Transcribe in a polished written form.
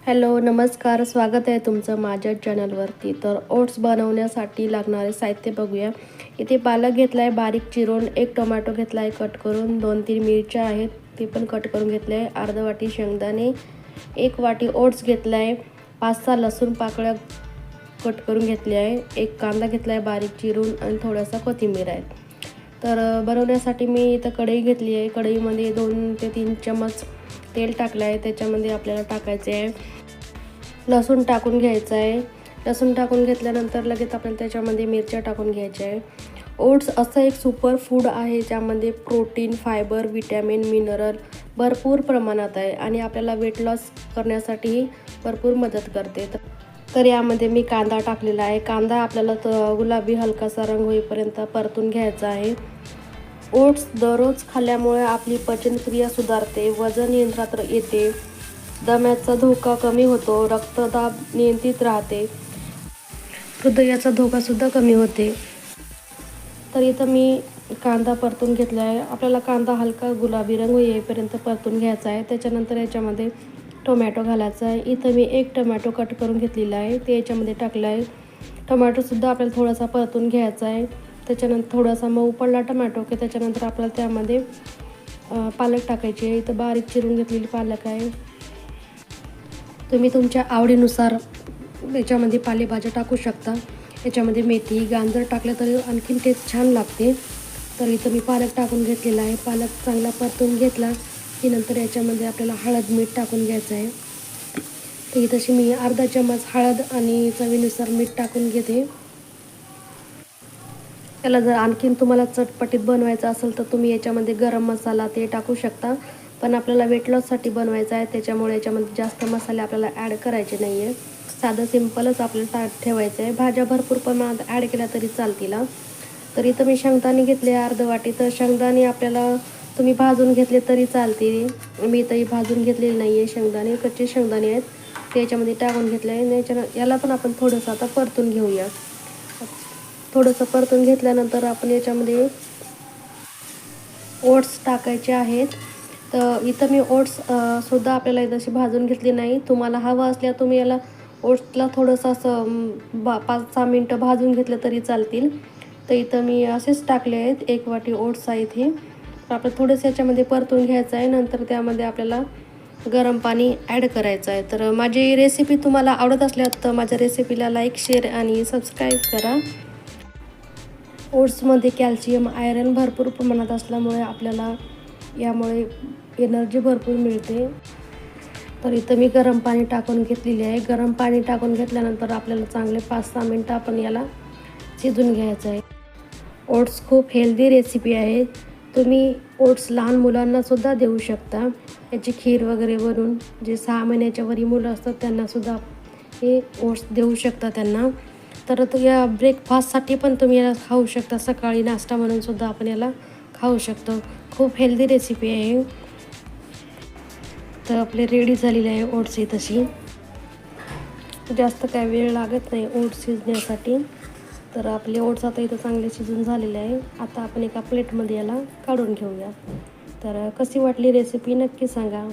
Hello, नमस्कार. स्वागत आहे तुमचं माझ्या चॅनलवरती. तर ओट्स बनवण्यासाठी लागणारे साहित्य बघूया. इथे पालक घेतला आहे बारीक चिरून, एक टोमॅटो घेतला आहे कट करून, 2-3 मिरच्या आहेत ते पण कट करून घेतले आहे, अर्धा वाटी शेंगदाणे, 1 वाटी ओट्स घेतला आहे, 5-6 लसूण पाकळ्या कट करून घेतले आहे, 1 कांदा घेतला आहे बारीक चिरून आणि थोडासा कोथिंबीर आहे. तर बनवण्यासाठी मी इथं कढई घेतली आहे. कढईमध्ये 2 ते 3 चम्मच तेल टाकलं आहे. त्याच्यामध्ये आपल्याला टाकायचे आहे लसूण टाकून घ्यायचं आहे. लसूण टाकून घेतल्यानंतर लगेच आपल्याला त्याच्यामध्ये मिरच्या टाकून घ्यायच्या आहे. ओट्स असं एक सुपर फूड आहे ज्यामध्ये प्रोटीन, फायबर, विटॅमिन, मिनरल भरपूर प्रमाणात आहे आणि आपल्याला वेट लॉस करण्यासाठीही भरपूर मदत करते. तर यामध्ये मी कांदा टाकलेला आहे. कांदा आपल्याला गुलाबी हलकासा रंग होईपर्यंत परतून घ्यायचा आहे. ओट्स दररोज खाल्ल्यामुळे आपली पचनक्रिया सुधारते, वजन नियंत्रणात येते, दम्याचा धोका कमी होतो, रक्तदाब नियंत्रित राहते, हृदयाचा धोकासुद्धा कमी होते. तर इथं मी कांदा परतून घेतला आहे. आपल्याला कांदा हलका गुलाबी रंग येईपर्यंत परतून घ्यायचा आहे. त्याच्यानंतर याच्यामध्ये टोमॅटो घालायचा आहे. इथं मी 1 टोमॅटो कट करून घेतलेला आहे, ते याच्यामध्ये टाकला आहे. टोमॅटोसुद्धा आपल्याला थोडासा परतून घ्यायचा आहे. त्याच्यानंतर थोडासा मऊ पडला टोमॅटो की त्याच्यानंतर आपल्याला त्यामध्ये पालक टाकायची आहे. इथं बारीक चिरून घेतलेली पालक आहे. तुम्ही तुमच्या आवडीनुसार याच्यामध्ये पालेभाज्या टाकू शकता. याच्यामध्ये मेथी, गाजर टाकलं तरी आणखीन टेस्ट छान लागते. तर इथं मी पालक टाकून घेतलेला आहे. पालक चांगला परतून घेतला की नंतर याच्यामध्ये आपल्याला हळद, मीठ टाकून घ्यायचं आहे. तर इथं मी अर्धा चम्मच हळद आणि चवीनुसार मीठ टाकून घेते. त्याला जर आणखीन तुम्हाला चटपटीत बनवायचं असेल तर तुम्ही याच्यामध्ये गरम मसाला ते टाकू शकता. पण आपल्याला वेट लॉससाठी बनवायचं आहे त्याच्यामुळे याच्यामध्ये जास्त मसाले आपल्याला ॲड करायचे नाही आहे. साधं सिंपलच आपल्याला ठेवायचं आहे. भाज्या भरपूर प्रमाणात ॲड केल्या तरी चालतील. तर इथं मी शेंगदाणे घेतले अर्धा वाटी. तर शेंगदाणे आपल्याला तुम्ही भाजून घेतले तरी चालतील. मी इथंही भाजून घेतलेले नाही आहे शेंगदाणे, कच्चे शेंगदाणे आहेत ते याच्यामध्ये टाकून घेतले आहे. याला पण आपण थोडंसं आता परतून घेऊया. थोडंसं परतून घेतल्यानंतर आपण याच्यामध्ये ओट्स टाकायचे आहेत. तर इथं मी ओट्स सुद्धा आपल्याला इथं भाजून घेतली नाही. तुम्हाला हवं असल्या तुम्ही याला ओट्सला थोडंसं असं 5-6 मिनटं भाजून घेतलं तरी चालतील. तर इथं मी असेच टाकले आहेत. 1 वाटी ओट्स आहेत हे. तर आपलं थोडंसं याच्यामध्ये परतून घ्यायचं आहे. नंतर त्यामध्ये आपल्याला गरम पाणी ॲड करायचं आहे. तर माझी रेसिपी तुम्हाला आवडत असल्यास तर माझ्या रेसिपीला लाईक, शेअर आणि सबस्क्राईब करा. ओट्समध्ये कॅल्शियम, आयरन भरपूर प्रमाणात असल्यामुळे आपल्याला यामुळे एनर्जी भरपूर मिळते. तर इथं मी गरम पाणी टाकून घेतलेले आहे. गरम पाणी टाकून घेतल्यानंतर आपल्याला चांगले 5-6 मिनटं आपण याला शिजून घ्यायचं आहे. ओट्स खूप हेल्दी रेसिपी आहे. तुम्ही ओट्स लहान मुलांनासुद्धा देऊ शकता. याची खीर वगैरे बनवून जे 6 महिन्याच्या वरी मुलं असतात त्यांनासुद्धा हे ओट्स देऊ शकता त्यांना. तर या ब्रेकफास्टसाठी पण तुम्ही याला खाऊ शकता. सकाळी नाश्ता म्हणूनसुद्धा आपण याला खाऊ शकतो. खूप हेल्दी रेसिपी आहे. तर आपले रेडी झालेली आहे ओट्स ही तशी. जास्त काय वेळ लागत नाही ओट्स शिजण्यासाठी. तर आपले ओट्स आता इथं चांगले शिजून झालेले आहे. आता आपण एका प्लेटमध्ये याला काढून घेऊया. तर कशी वाटली रेसिपी नक्की सांगा.